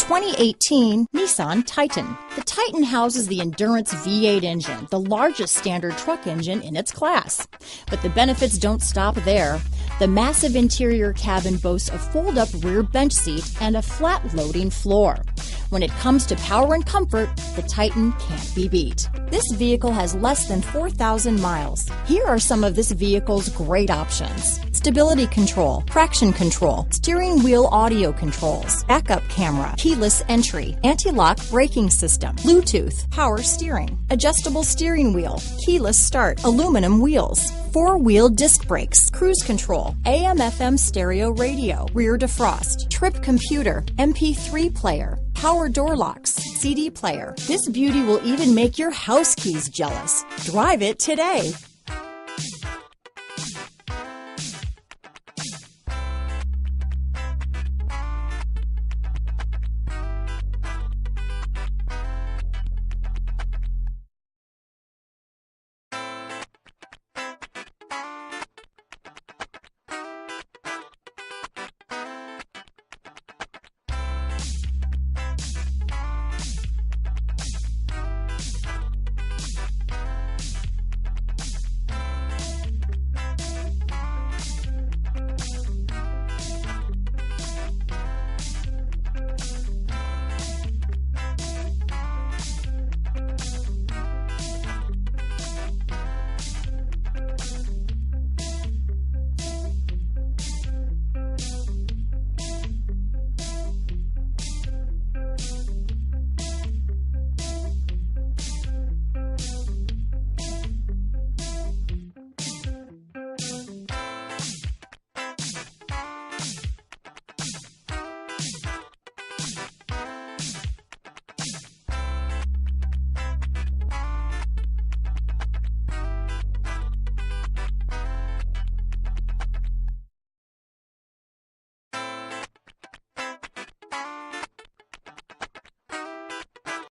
2018 Nissan Titan. The Titan houses the Endurance V8 engine, the largest standard truck engine in its class. But the benefits don't stop there. The massive interior cabin boasts a fold-up rear bench seat and a flat-loading floor. When it comes to power and comfort, the Titan can't be beat. This vehicle has less than 4,000 miles. Here are some of this vehicle's great options: stability control, traction control, steering wheel audio controls, backup camera, keyless entry, anti-lock braking system, Bluetooth, power steering, adjustable steering wheel, keyless start, aluminum wheels, four-wheel disc brakes, cruise control, AM/FM stereo radio, rear defrost, trip computer, MP3 player, power door locks, CD player. This beauty will even make your house keys jealous. Drive it today.